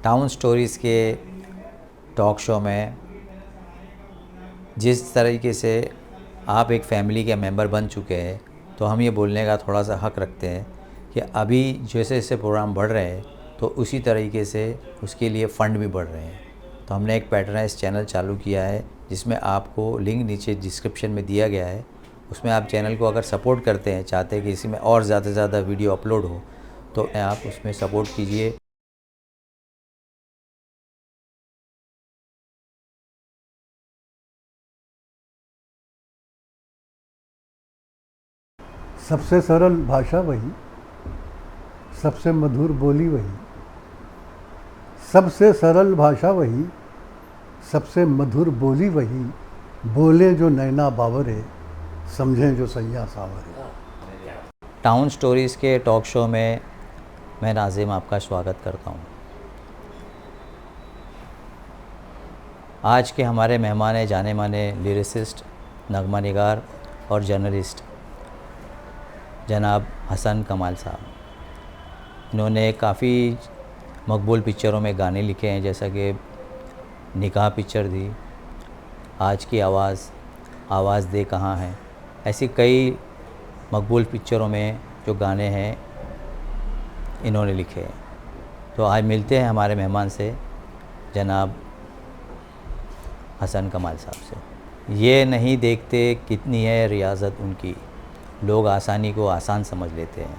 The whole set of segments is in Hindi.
टाउन स्टोरीज़ के टॉक शो में जिस तरीके से आप एक फैमिली के मेंबर बन चुके हैं, तो हम ये बोलने का थोड़ा सा हक रखते हैं कि अभी जैसे जैसे प्रोग्राम बढ़ रहे हैं तो उसी तरीके से उसके लिए फ़ंड भी बढ़ रहे हैं। तो हमने एक पैटर्नाइज चैनल चालू किया है जिसमें आपको लिंक नीचे डिस्क्रिप्शन में दिया गया है। उसमें आप चैनल को अगर सपोर्ट करते हैं, चाहते हैं कि इसी में और ज़्यादा से ज़्यादा वीडियो अपलोड हो, तो आप उसमें सपोर्ट कीजिए। सबसे सरल भाषा वही, सबसे मधुर बोली वही। सबसे सरल भाषा वही, सबसे मधुर बोली वही। बोले जो नैना बावरे, समझें जो सैया सावरे। टाउन स्टोरीज़ के टॉक शो में मैं नाज़िम आपका स्वागत करता हूँ। आज के हमारे मेहमान हैं जाने माने लिरिसिस्ट, नगमा निगार और जर्नलिस्ट जनाब हसन कमाल साहब। इन्होंने काफ़ी मकबूल पिक्चरों में गाने लिखे हैं, जैसा कि निकाह पिक्चर थी, आज की आवाज़ दे कहाँ है, ऐसी कई मकबूल पिक्चरों में जो गाने हैं इन्होंने लिखे हैं। तो आज मिलते हैं हमारे मेहमान से, जनाब हसन कमाल साहब से। ये नहीं देखते कितनी है रियाज़त उनकी, लोग आसानी को आसान समझ लेते हैं।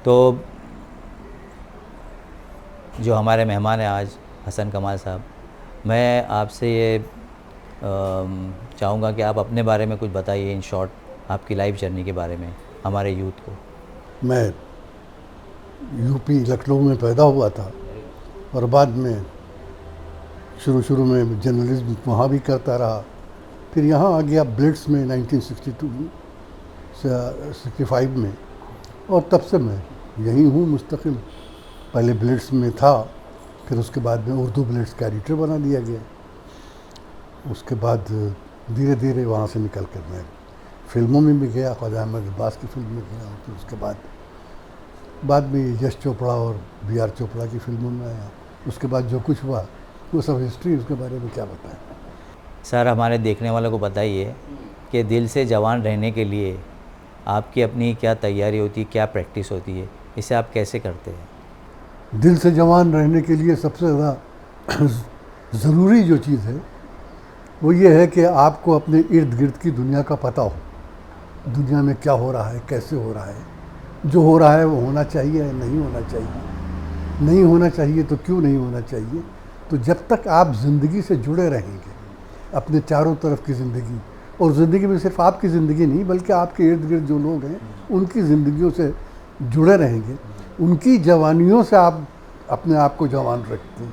तो जो हमारे मेहमान हैं आज, हसन कमाल साहब, मैं आपसे ये चाहूँगा कि आप अपने बारे में कुछ बताइए, इन शॉर्ट, आपकी लाइफ जर्नी के बारे में हमारे यूथ को। मैं यूपी लखनऊ में पैदा हुआ था और बाद में शुरू में जर्नलिज्म वहाँ भी करता रहा। फिर यहाँ आ गया ब्लिट्स में 1962 में 65 में, और तब से मैं यहीं हूँ मुस्तकिल। पहले ब्लिट्स में था, फिर उसके बाद में उर्दू ब्लिट्स का एडिटर बना दिया गया। उसके बाद धीरे धीरे वहाँ से निकल कर मैं फिल्मों में भी गया, ख्वाजा अहमद अब्बास की फिल्म में गया। फिर उसके बाद में यश चोपड़ा और बी.आर. चोपड़ा की फिल्मों में आया। उसके बाद जो कुछ हुआ वो सब हिस्ट्री, उसके बारे में क्या बताएं। सर, हमारे देखने वालों को बताइए कि दिल से जवान रहने के लिए आपकी अपनी क्या तैयारी होती है, क्या प्रैक्टिस होती है, इसे आप कैसे करते हैं? दिल से जवान रहने के लिए सबसे ज़्यादा ज़रूरी जो चीज़ है वो ये है कि आपको अपने इर्द गिर्द की दुनिया का पता हो। दुनिया में क्या हो रहा है, कैसे हो रहा है, जो हो रहा है वो होना चाहिए या नहीं होना चाहिए, नहीं होना चाहिए तो क्यों नहीं होना चाहिए। तो जब तक आप ज़िंदगी से जुड़े रहेंगे, अपने चारों तरफ की ज़िंदगी, और ज़िंदगी में सिर्फ आपकी ज़िंदगी नहीं बल्कि आपके इर्द गिर्द जो लोग हैं उनकी ज़िंदगियों से जुड़े रहेंगे, उनकी जवानियों से आप अपने आप को जवान रखते हैं,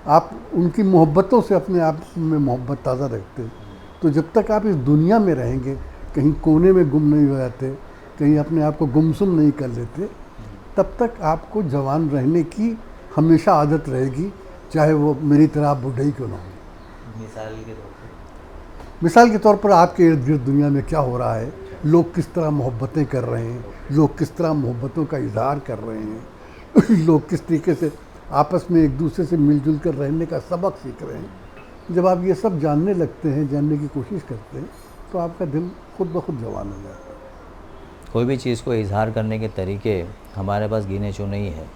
आप उनकी मोहब्बतों से अपने आप में मोहब्बत ताज़ा रखते हैं। तो जब तक आप इस दुनिया में रहेंगे, कहीं कोने में गुम नहीं हो जाते, कहीं अपने आप को गुमसुम नहीं कर लेते, तब तक आपको जवान रहने की हमेशा आदत रहेगी, चाहे वो मेरी तरह आप बूढ़े ही क्यों ना हो। मिसाल के तौर पर आपके इर्द गिर्द दुनिया में क्या हो रहा है, लोग किस तरह मोहब्बतें कर रहे हैं, लोग किस तरह मोहब्बतों का इजहार कर रहे हैं, लोग किस तरीके से आपस में एक दूसरे से मिलजुल कर रहने का सबक सीख रहे हैं। जब आप ये सब जानने लगते हैं, जानने की कोशिश करते हैं, तो आपका दिल खुद ब खुद जवान हो जाता है। कोई भी चीज़ को इजहार करने के तरीके हमारे पास गिने चुने ही है,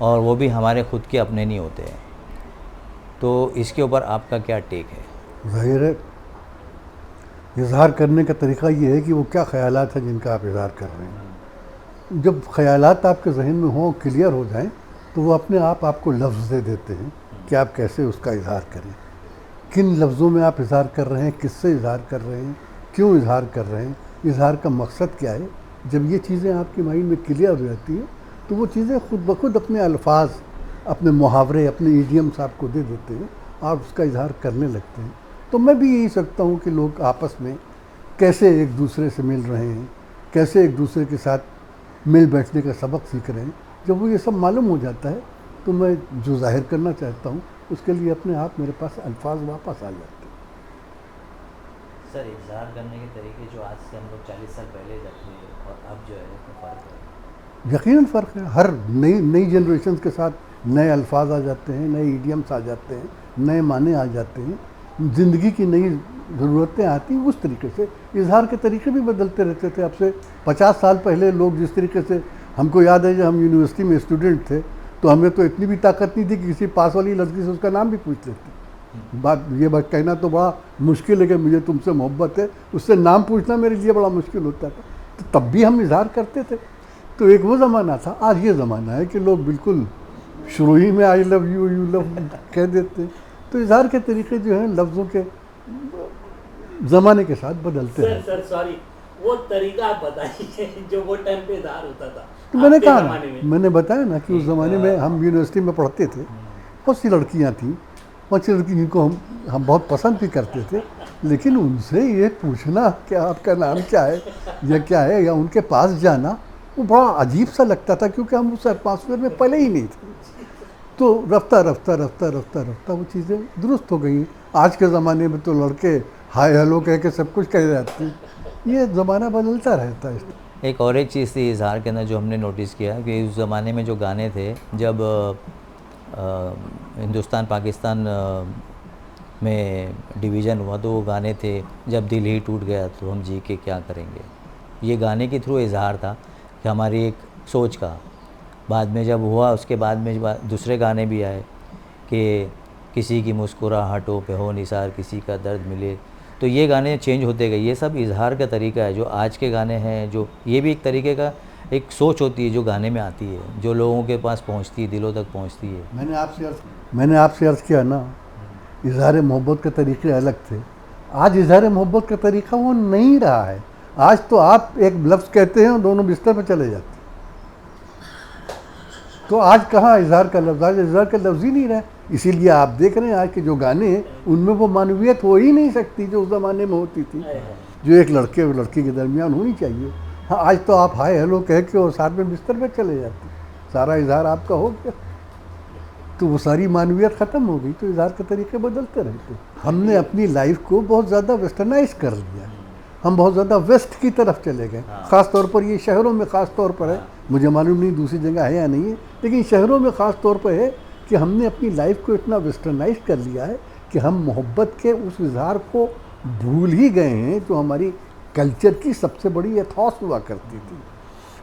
और वो भी हमारे खुद के अपने नहीं होते हैं। तो इसके ऊपर आपका क्या टेक है? ज़ाहिर है, इजहार करने का तरीका ये है कि वो क्या ख़यालात हैं जिनका आप इजहार कर रहे हैं। जब ख़यालात आपके जहन में हों, क्लियर हो जाएं, तो वो अपने आप आपको लफ्ज़ दे देते हैं कि आप कैसे उसका इजहार करें, किन लफ्ज़ों में आप इजहार कर रहे हैं, किससे इजहार कर रहे हैं, क्यों इजहार कर रहे हैं, इजहार का मकसद क्या है। जब ये चीज़ें आपकी माइंड में क्लियर हो जाती हैं तो वो चीज़ें खुद ब खुद अपने अल्फाज, अपने मुहावरे, अपने ईडियम्स आपको दे देते हैं, आप उसका इजहार करने लगते हैं। तो मैं भी यही सकता हूँ कि लोग आपस में कैसे एक दूसरे से मिल रहे हैं, कैसे एक दूसरे के साथ मिल बैठने का सबक सीख रहे हैं। जब वो ये सब मालूम हो जाता है तो मैं जो जाहिर करना चाहता हूँ उसके लिए अपने आप मेरे पास अल्फाज वापस आ जाते हैं। सर, इजहार करने के तरीके जो आज से हम लोग 40 साल पहले रखते हैं और अब जो है उसमें फ़र्क है। यकीनन फ़र्क है। हर नई नई जनरेशन के साथ नए अल्फाज आ जाते हैं, नए इडियम्स आ जाते हैं, नए माने आ जाते हैं, ज़िंदगी की नई ज़रूरतें आती हैं। उस तरीके से इजहार के तरीके भी बदलते रहते थे। अब से 50 साल पहले लोग जिस तरीके से, हमको याद है जब हम यूनिवर्सिटी में स्टूडेंट थे तो हमें तो इतनी भी ताकत नहीं थी कि किसी पास वाली लड़की से उसका नाम भी पूछ लेते। बात कहना तो बड़ा मुश्किल है कि मुझे तुमसे मोहब्बत है, उससे नाम पूछना मेरे लिए बड़ा मुश्किल होता था। तो तब भी हम इजहार करते थे। तो एक वो ज़माना था। आज ये ज़माना है कि लोग बिल्कुल शुरू ही में I love you, you love कह देते हैं। तो इजहार के तरीके जो हैं लफ्ज़ों के ज़माने के साथ बदलते हैं। सर सॉरी, वो तरीका आप बताइए जो वो टाइम पे इजहार होता था। तो मैंने आपके कहा ज़माने में। मैंने बताया ना कि उस ज़माने में हम यूनिवर्सिटी में पढ़ते थे, बहुत सी लड़कियां थीं, बहुत सी लड़की जिनको हम बहुत पसंद भी करते थे, लेकिन उनसे ये पूछना कि आपका नाम क्या है या क्या है, या उनके पास जाना, वो बड़ा अजीब सा लगता था, क्योंकि हम उस एटमॉस्फेयर में पले ही नहीं थे। तो रफ्ता रफ्ता रफ्ता रफ्ता रफ्ता वो चीज़ें दुरुस्त हो गई। आज के ज़माने में तो लड़के हाय हेलो कह के सब कुछ कह जाते हैं। ये ज़माना बदलता रहता है। एक और एक चीज़ थी इजहार के अंदर जो हमने नोटिस किया कि उस ज़माने में जो गाने थे, जब हिंदुस्तान पाकिस्तान में डिवीज़न हुआ तो वो गाने थे, जब दिल ही टूट गया तो हम जी के क्या करेंगे। ये गाने के थ्रू इजहार था कि हमारी एक सोच का। बाद में जब हुआ उसके बाद में दूसरे गाने भी आए कि किसी की मुस्कुराहटों पे हो निसार, किसी का दर्द मिले। तो ये गाने चेंज होते गए। ये सब इजहार का तरीका है। जो आज के गाने हैं, जो ये भी एक तरीके का एक सोच होती है जो गाने में आती है, जो लोगों के पास पहुंचती है, दिलों तक पहुंचती है। मैंने आपसे अर्ज़ किया ना, इजहार मोहब्बत के तरीके अलग थे। आज इजहार मोहब्बत का तरीका वो नहीं रहा है। आज तो आप एक लफ्ज़ कहते हैं और दोनों बिस्तर पर चले जाते हैं। तो आज कहाँ इजहार का लफ्ज़, आज इजहार का लफ्ज़ ही नहीं रहा। इसीलिए आप देख रहे हैं आज के जो गाने हैं उनमें वो मानवीयत हो ही नहीं सकती जो उस ज़माने में होती थी, जो एक लड़के और लड़की के दरमियान होनी चाहिए। हाँ, आज तो आप हाय हेलो कह के और साथ में बिस्तर पर चले जाते, सारा इजहार आपका हो गया। तो वो सारी मानवीयत ख़त्म हो गई। तो इजहार के तरीके बदलते रहते। हमने अपनी लाइफ को बहुत ज़्यादा वेस्टर्नाइज कर लिया। हम बहुत ज़्यादा वेस्ट की तरफ चले गए। ख़ास तौर पर ये शहरों में ख़ास तौर पर है, मुझे मालूम नहीं दूसरी जगह है या नहीं है, लेकिन शहरों में ख़ास तौर पर है कि हमने अपनी लाइफ को इतना वेस्टर्नाइज कर लिया है कि हम मोहब्बत के उस इजहार को भूल ही गए हैं जो हमारी कल्चर की सबसे बड़ी एथॉस हुआ करती थी।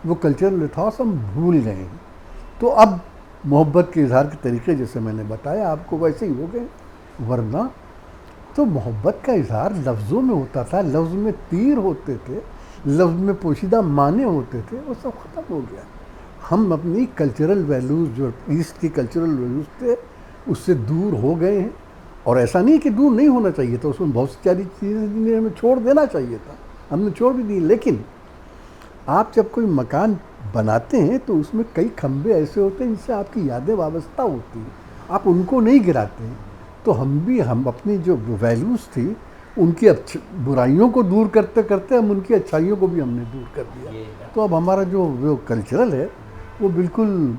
वो कल्चरल एथॉस हम भूल गए हैं। तो अब मोहब्बत के इजहार के तरीके जैसे मैंने बताया आपको वैसे ही हो गए। वरना तो मोहब्बत का इजहार लफ्ज़ों में होता था, लफ्ज़ में तीर होते थे, लफ्ज़ में पोशीदा माने होते थे, वो सब ख़त्म हो गया। हम अपनी कल्चरल वैल्यूज़, जो ईस्ट की कल्चरल वैल्यूज़ थे, उससे दूर हो गए हैं। और ऐसा नहीं कि दूर नहीं होना चाहिए था, उसमें बहुत सारी चीज़ें हमें छोड़ देना चाहिए था, हमने छोड़ भी दी। लेकिन आप जब कोई मकान बनाते हैं तो उसमें कई खंभे ऐसे होते हैं जिनसे आपकी यादें वाबस्ता होती हैं, आप उनको नहीं गिराते हैं। तो हम अपनी जो वैल्यूज़ थी उनकी बुराइयों को दूर करते करते हम उनकी अच्छाइयों को भी हमने दूर कर दिया। तो अब हमारा जो कल्चरल है वो बिल्कुल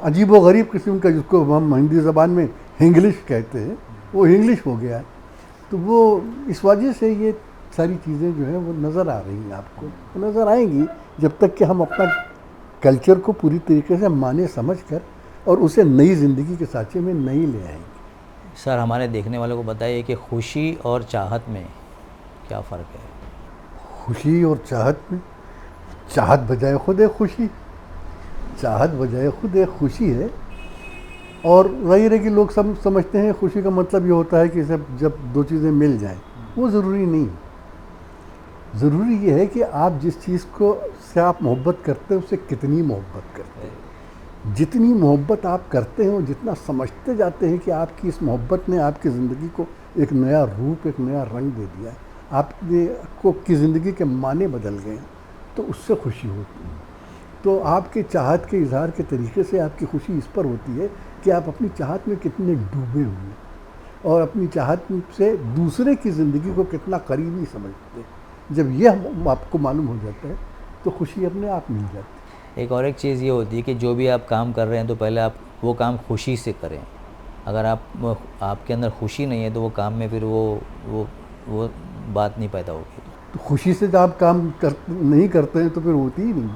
अजीब व गरीब किस्म का, जिसको हम हिंदी ज़बान में हिंग्लिश कहते हैं, वो इंग्लिश हो गया है। तो वो इस वजह से ये सारी चीज़ें जो हैं वो नज़र आ रही हैं आपको, वो नज़र आएंगी जब तक कि हम अपना कल्चर को पूरी तरीके से माने समझ कर और उसे नई ज़िंदगी के सांचे में नहीं ले आएंगे। सर, हमारे देखने वालों को बताइए कि खुशी और चाहत में क्या फ़र्क है? खुशी और चाहत में, चाहत बजाय खुद एक खुशी, चाहत बजाय खुद एक खुशी है। और वही रहे कि लोग समझते हैं खुशी का मतलब ये होता है कि जब दो चीज़ें मिल जाएं, वो ज़रूरी नहीं। ज़रूरी ये है कि आप जिस चीज़ को से आप मोहब्बत करते हैं उससे कितनी मोहब्बत करते हैं। जितनी मोहब्बत आप करते हैं और जितना समझते जाते हैं कि आपकी इस मोहब्बत ने आपकी ज़िंदगी को एक नया रूप, एक नया रंग दे दिया है, आपको की ज़िंदगी के माने बदल गए हैं, तो उससे खुशी होती है। तो आपके चाहत के इजहार के तरीके से आपकी खुशी इस पर होती है कि आप अपनी चाहत में कितने डूबे हुए हैं और अपनी चाहत से दूसरे की ज़िंदगी को कितना करीबी समझते हैं। जब ये आपको मालूम हो जाता है तो खुशी अपने आप मिल जाती है। एक और एक चीज़ ये होती है कि जो भी आप काम कर रहे हैं तो पहले आप वो काम खुशी से करें। अगर आपके अंदर खुशी नहीं है तो वो काम में फिर वो बात नहीं पैदा होगी। तो खुशी से जब आप काम नहीं करते हैं तो फिर होती ही नहीं।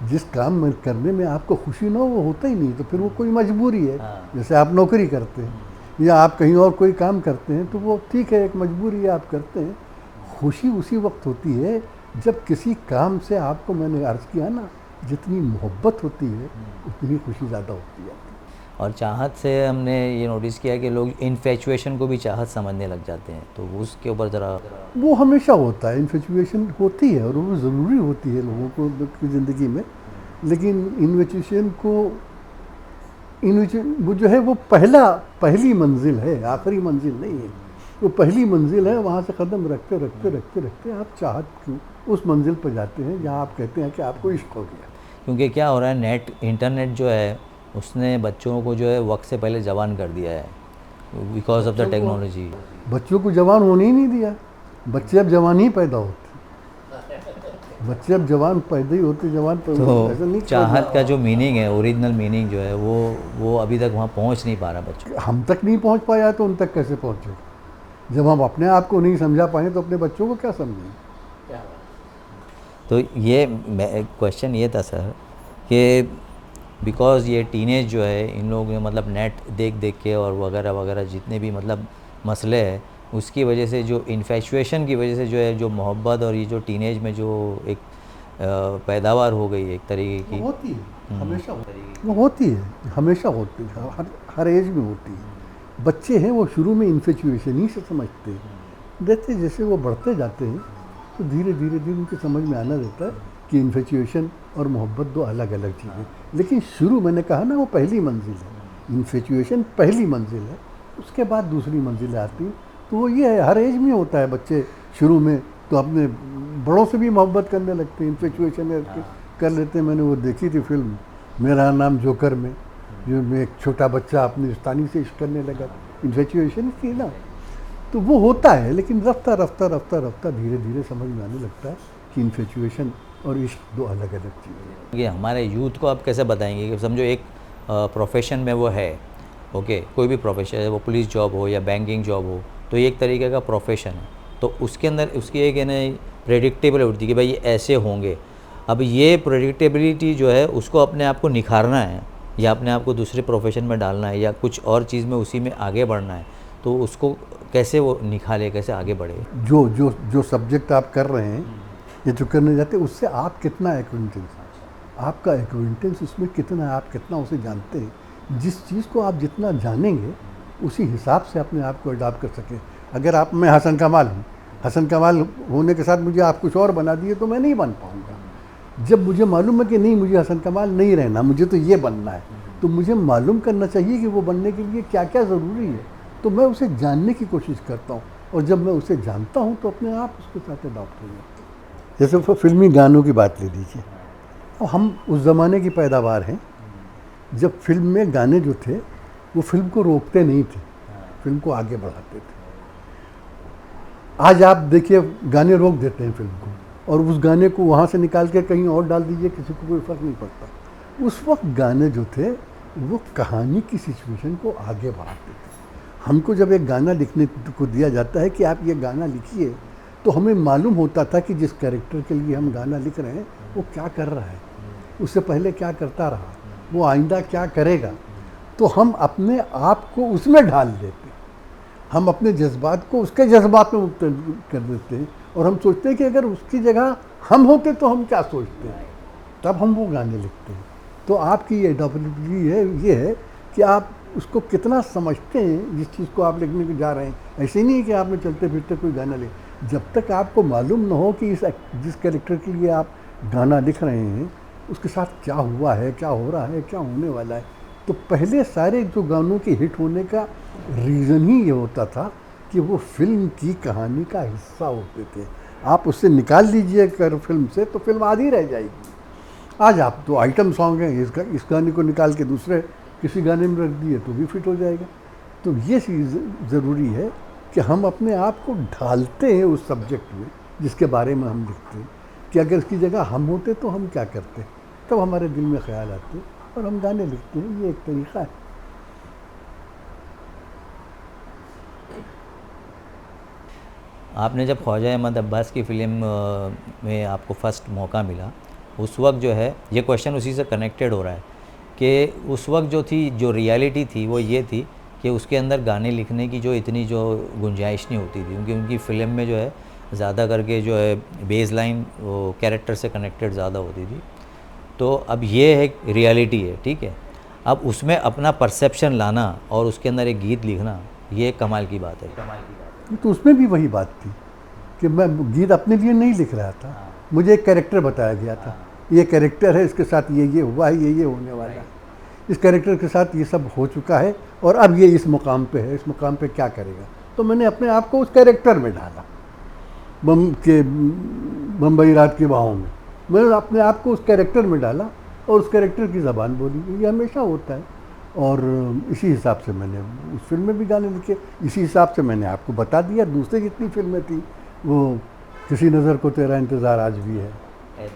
जिस काम में करने में आपको खुशी ना हो वो होता ही नहीं, तो फिर वो कोई मजबूरी है। हाँ। जैसे आप नौकरी करते हैं या आप कहीं और कोई काम करते हैं तो वो ठीक है, एक मजबूरी है, आप करते हैं। खुशी उसी वक्त होती है जब किसी काम से आपको, मैंने अर्ज़ किया ना, जितनी मोहब्बत होती है उतनी खुशी ज़्यादा होती है। और चाहत से हमने ये नोटिस किया कि लोग इन्फेचुएशन को भी चाहत समझने लग जाते हैं, तो उसके ऊपर ज़रा। वो हमेशा होता है, इन्फेचुएशन होती है और वो ज़रूरी होती है लोगों को की ज़िंदगी में। लेकिन इन्फेचुएशन को वो जो है वो पहली मंजिल है, आखिरी मंजिल नहीं है। वो पहली मंजिल है, वहाँ से कदम रखते रखते रखते रखते आप चाहत की उस मंजिल पर जाते हैं जहाँ आप कहते हैं कि आपको इश्क हो गया। क्योंकि क्या हो रहा है, इंटरनेट जो है उसने बच्चों को जो है वक्त से पहले जवान कर दिया है, बिकॉज ऑफ द टेक्नोलॉजी। बच्चों को जवान होने ही नहीं दिया। बच्चे अब जवान ही पैदा होते, बच्चे अब जवान पैदा ही होते, जवान पैदा ऐसा तो नहीं। चाहत का जो मीनिंग है, ओरिजिनल मीनिंग जो है वो अभी तक वहाँ पहुँच नहीं पा रहा बच्चों। हम तक नहीं पहुंच पाया तो उन तक कैसे पहुंचेगा? जब हम अपने आप को नहीं समझा पाए तो अपने बच्चों को क्या समझेंगे? क्या बात। तो ये क्वेश्चन ये था सर कि बिकॉज़ ये टीनेज जो है इन लोगों ने मतलब नेट देख देख के और वगैरह वगैरह जितने भी मतलब मसले हैं, उसकी वजह से जो इन्फेचुएशन की वजह से जो है, जो मोहब्बत और ये जो टीनेज में जो एक पैदावार हो गई एक तरीके की, वो होती है, हमेशा होती है। वो होती है, हमेशा होती है, हर एज में होती है। बच्चे हैं वो शुरू में इन्फेचुएशन ही से समझते हैं। जैसे जैसे वो बढ़ते जाते हैं तो धीरे धीरे धीरे उनकी समझ में आना देता है कि इन्फेचुएशन और मोहब्बत दो अलग अलग चीज़ें। लेकिन शुरू मैंने कहा ना, वो पहली मंजिल है। इन्फेचुएशन पहली मंजिल है, उसके बाद दूसरी मंजिलें आती हैं। तो वो ये है, हर एज में होता है। बच्चे शुरू में तो अपने बड़ों से भी मोहब्बत करने लगते हैं, इन्फेचुएशन कर लेते हैं। मैंने वो देखी थी फिल्म मेरा नाम जोकर में, जो में एक छोटा बच्चा अपनी स्थानीय से इश्क करने लगा, इन्फेचुएशन थी ना। तो वो होता है, लेकिन रफ्ता रफ्ता रफ्ता रफ्ता धीरे धीरे समझ में आने लगता है कि इन्फेचुएशन और इश्क दो अलग अलग चीज़ें हैं। ये हमारे यूथ को आप कैसे बताएंगे कि समझो एक प्रोफेशन में वो है, ओके, कोई भी प्रोफेशन है, वो पुलिस जॉब हो या बैंकिंग जॉब हो, तो ये एक तरीके का प्रोफेशन है। तो उसके अंदर उसकी एक है ना प्रेडिक्टेबल होती है कि भाई ये ऐसे होंगे। अब ये प्रेडिक्टेबिलिटी जो है उसको अपने आप को निखारना है या अपने आप को दूसरे प्रोफेशन में डालना है या कुछ और चीज़ में उसी में आगे बढ़ना है, तो उसको कैसे वो निखारे, कैसे आगे बढ़े? जो जो जो सब्जेक्ट आप कर रहे हैं या जो करने जाते हैं, उससे आप कितना एक्विंटेंस, आपका एक्विंटेंस उसमें कितना है, आप कितना उसे जानते हैं। जिस चीज़ को आप जितना जानेंगे उसी हिसाब से अपने आप को अडॉप्ट कर सकें। अगर आप, मैं हसन कमाल हूँ, हसन कमाल होने के साथ मुझे आप कुछ और बना दिए तो मैं नहीं बन पाऊँगा। जब मुझे मालूम है कि नहीं, मुझे हसन कमाल नहीं रहना, मुझे तो ये बनना है, तो मुझे मालूम करना चाहिए कि वो बनने के लिए क्या क्या ज़रूरी है। तो मैं उसे जानने की कोशिश करता हूँ, और जब मैं उसे जानता हूँ तो अपने आप उसके साथ अडॉप्ट हो जाता हूँ। जैसे वो फिल्मी गानों की बात ले लीजिए, और हम उस ज़माने की पैदावार हैं जब फिल्म में गाने जो थे वो फिल्म को रोकते नहीं थे, फिल्म को आगे बढ़ाते थे। आज आप देखिए गाने रोक देते हैं फिल्म को, और उस गाने को वहाँ से निकाल के कहीं और डाल दीजिए, किसी को कोई फ़र्क नहीं पड़ता। उस वक्त गाने जो थे वो कहानी की सिचुएशन को आगे बढ़ाते थे। हमको जब एक गाना लिखने को दिया जाता है कि आप ये गाना लिखिए, तो हमें मालूम होता था कि जिस कैरेक्टर के लिए हम गाना लिख रहे हैं वो क्या कर रहा है, उससे पहले क्या करता रहा, वो आइंदा क्या करेगा। तो हम अपने आप को उसमें ढाल देते, हम अपने जज्बात को उसके जज्बात में मुक्त कर देते हैं, और हम सोचते हैं कि अगर उसकी जगह हम होते तो हम क्या सोचते हैं, तब हम वो गाने लिखते हैं। तो आपकी ये एडॉप्टेबिलिटी है, ये है कि आप उसको कितना समझते हैं जिस चीज़ को आप लिखने को जा रहे हैं। ऐसे नहीं है कि आपने चलते फिरते कोई गाना ले, जब तक आपको मालूम ना हो कि जिस कैरेक्टर के लिए आप गाना लिख रहे हैं उसके साथ क्या हुआ है, क्या हो रहा है, क्या होने वाला है। तो पहले सारे जो गानों के हिट होने का रीज़न ही ये होता था कि वो फिल्म की कहानी का हिस्सा होते थे। आप उससे निकाल लीजिए कर फिल्म से तो फिल्म आधी रह जाएगी। आज आप तो आइटम सॉन्ग हैं, इस गाने को निकाल के दूसरे किसी गाने में रख दिए तो भी फिट हो जाएगा। तो ये चीज़ ज़रूरी है कि हम अपने आप को ढालते हैं उस सब्जेक्ट में जिसके बारे में हम लिखते हैं, कि अगर इसकी जगह हम होते तो हम क्या करते, तब हमारे दिल में ख्याल आते और हम गाने लिखते हैं। ये एक तरीक़ा है। आपने जब ख्वाजा अहमद अब्बास की फ़िल्म में आपको फ़र्स्ट मौका मिला, उस वक्त जो है, ये क्वेश्चन उसी से कनेक्टेड हो रहा है कि उस वक्त जो थी, जो रियलिटी थी वो ये थी कि उसके अंदर गाने लिखने की जो इतनी जो गुंजाइश नहीं होती थी, क्योंकि उनकी फ़िल्म में जो है ज़्यादा करके जो है बेस लाइन वो कैरेक्टर से कनेक्टेड ज़्यादा होती थी। तो अब ये एक रियलिटी है, ठीक है। अब उसमें अपना परसेप्शन लाना और उसके अंदर एक गीत लिखना, ये कमाल की बात है। तो उसमें भी वही बात थी कि मैं गीत अपने लिए नहीं लिख रहा था, मुझे एक कैरेक्टर बताया गया था, ये कैरेक्टर है, इसके साथ ये हुआ है, ये होने वाला है, इस कैरेक्टर के साथ ये सब हो चुका है और अब ये इस मुकाम पे है, इस मुकाम पे क्या करेगा। तो मैंने अपने आप को उस कैरेक्टर में डाला। बम्बई रात की बाहों में मैंने अपने आप को उस कैरेक्टर में डाला और उस कैरेक्टर की ज़बान बोली। ये हमेशा होता है और इसी हिसाब से मैंने उस फिल्म में भी गाने लिखे, इसी हिसाब से मैंने आपको बता दिया। दूसरे जितनी फिल्में थी वो किसी नज़र को तेरा इंतज़ार आज भी है,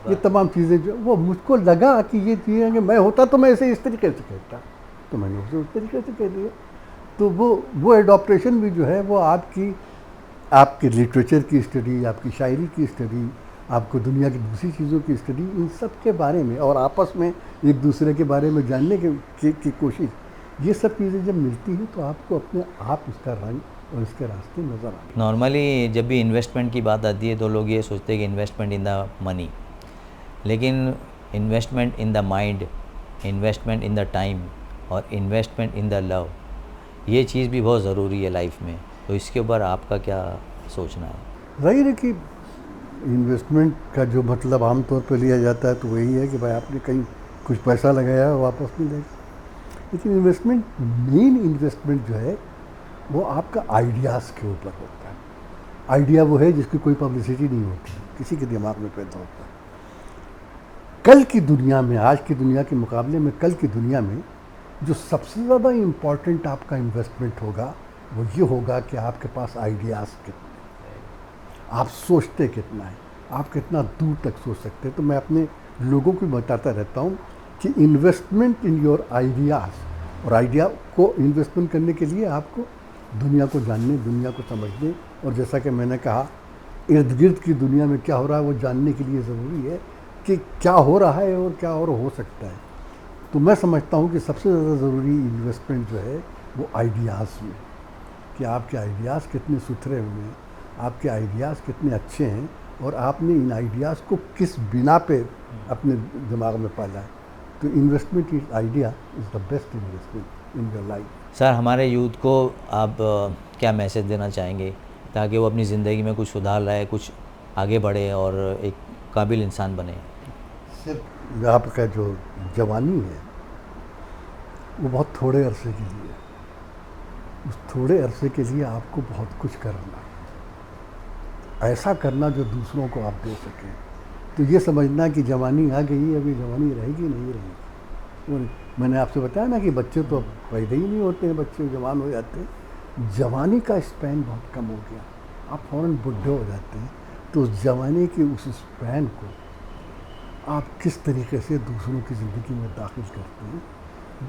ये तमाम चीज़ें जो वो मुझको लगा कि ये चीज़ें कि मैं होता तो मैं इसे इस तरीके से कहता, तो मैंने उसे उस तरीके से कह दिया। तो वो एडॉप्टेशन भी जो है वो आपकी लिटरेचर की स्टडी, आपकी शायरी की स्टडी, आपको दुनिया की दूसरी चीज़ों की स्टडी, इन सब के बारे में और आपस में एक दूसरे के बारे में जानने की कोशिश, ये सब चीज़ें जब मिलती हैं तो आपको अपने आप इसका रंग और इसके रास्ते नज़र आते हैं। नॉर्मली जब भी इन्वेस्टमेंट की बात आती है तो लोग ये सोचते हैं कि इन्वेस्टमेंट इन द मनी, लेकिन investment in the mind, investment in the time और इन्वेस्टमेंट इन द लव, ये चीज़ भी बहुत ज़रूरी है लाइफ में। तो इसके ऊपर आपका क्या सोचना है? जाहिर है कि इन्वेस्टमेंट का जो मतलब आमतौर पर लिया जाता है तो वही है कि भाई आपने कहीं कुछ पैसा लगाया वापस मिलेगा, लेकिन इन्वेस्टमेंट, मेन इन्वेस्टमेंट जो है वो आपका आइडियाज़ के ऊपर होता है। आइडिया वो है जिसकी कोई पब्लिसिटी नहीं होती, किसी के दिमाग में पैदा होता है। कल की दुनिया में, आज की दुनिया के मुकाबले में कल की दुनिया में जो सबसे ज़्यादा इम्पॉर्टेंट आपका इन्वेस्टमेंट होगा वो ये होगा कि आपके पास आइडियाज़ कितने, आप सोचते कितना है, आप कितना दूर तक सोच सकते हैं। तो मैं अपने लोगों को बताता रहता हूँ कि इन्वेस्टमेंट इन योर आइडियाज़, और आइडिया को इन्वेस्टमेंट करने के लिए आपको दुनिया को जानने, दुनिया को समझने, और जैसा कि मैंने कहा इर्द गिर्द की दुनिया में क्या हो रहा है वो जानने के लिए ज़रूरी है कि क्या हो रहा है और क्या और हो सकता है। तो मैं समझता हूँ कि सबसे ज़्यादा ज़रूरी इन्वेस्टमेंट जो है वो आइडियाज़ में, कि आपके आइडियाज़ कितने सुथरे हुए हैं, आपके आइडियाज़ कितने अच्छे हैं और आपने इन आइडियाज़ को किस बिना पे अपने दिमाग में पाला है। तो investment in idea is the best investment in your life. Sir, हमारे यूथ को आप क्या मैसेज देना चाहेंगे ताकि वो अपनी ज़िंदगी में कुछ सुधार लाए, कुछ आगे बढ़े और एक काबिल इंसान बने? सिर्फ आपका जो जवानी है वो बहुत थोड़े अरसे के लिए, उस थोड़े अरसे के लिए आपको बहुत कुछ करना, ऐसा करना जो दूसरों को आप दे सकें। तो ये समझना कि जवानी आ गई, अभी जवानी रहेगी नहीं रहेगी। और मैंने आपसे बताया ना कि बच्चे तो अब पैदा ही नहीं होते हैं, बच्चे जवान हो जाते हैं। जवानी का स्पैन बहुत कम हो गया, आप फ़ौरन बुढ़े हो जाते हैं। तो उस जवानी के उस स्पैन को आप किस तरीके से दूसरों की ज़िंदगी में दाखिल करते हैं,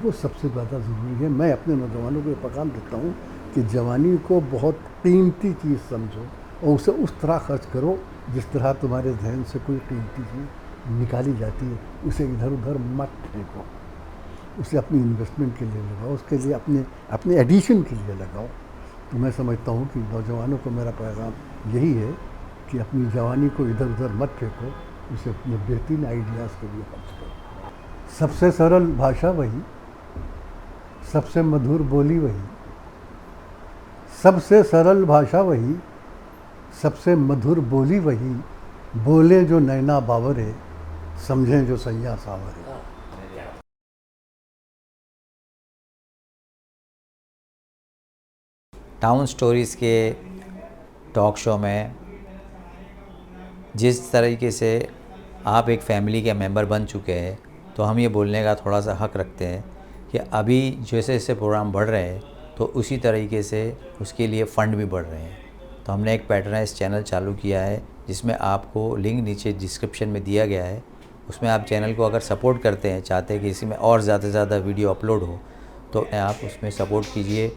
वो सबसे ज़्यादा ज़रूरी है। मैं अपने नौजवानों को ये पैगाम देता हूँ कि जवानी को बहुत कीमती चीज़ समझो और उसे उस तरह खर्च करो जिस तरह तुम्हारे जहन से कोई कीमती चीज़ निकाली जाती है। उसे इधर उधर मत फेंको, उसे अपनी इन्वेस्टमेंट के लिए लगाओ, उसके लिए अपने एडिशन के लिए लगाओ। तो मैं समझता हूँ कि नौजवानों को मेरा पैगाम यही है कि अपनी जवानी को इधर उधर मत फेंको, उसे अपने बेहतरीन आइडियाज़ के लिए खर्च करो। सबसे सरल भाषा वही, सबसे मधुर बोली वही, सबसे सरल भाषा वही, सबसे मधुर बोली वही, बोले जो नैना बावरे, समझें जो सैया सावरे। टाउन स्टोरीज़ के टॉक शो में जिस तरीके से आप एक फैमिली के मेंबर बन चुके हैं, तो हम ये बोलने का थोड़ा सा हक रखते हैं कि अभी जैसे जैसे प्रोग्राम बढ़ रहे हैं तो उसी तरीके से उसके लिए फ़ंड भी बढ़ रहे हैं। तो हमने एक पैट्रनाइज चैनल चालू किया है जिसमें आपको लिंक नीचे डिस्क्रिप्शन में दिया गया है। उसमें आप चैनल को अगर सपोर्ट करते हैं, चाहते हैं कि इसी में और ज़्यादा से ज़्यादा वीडियो अपलोड हो, तो आप उसमें सपोर्ट कीजिए।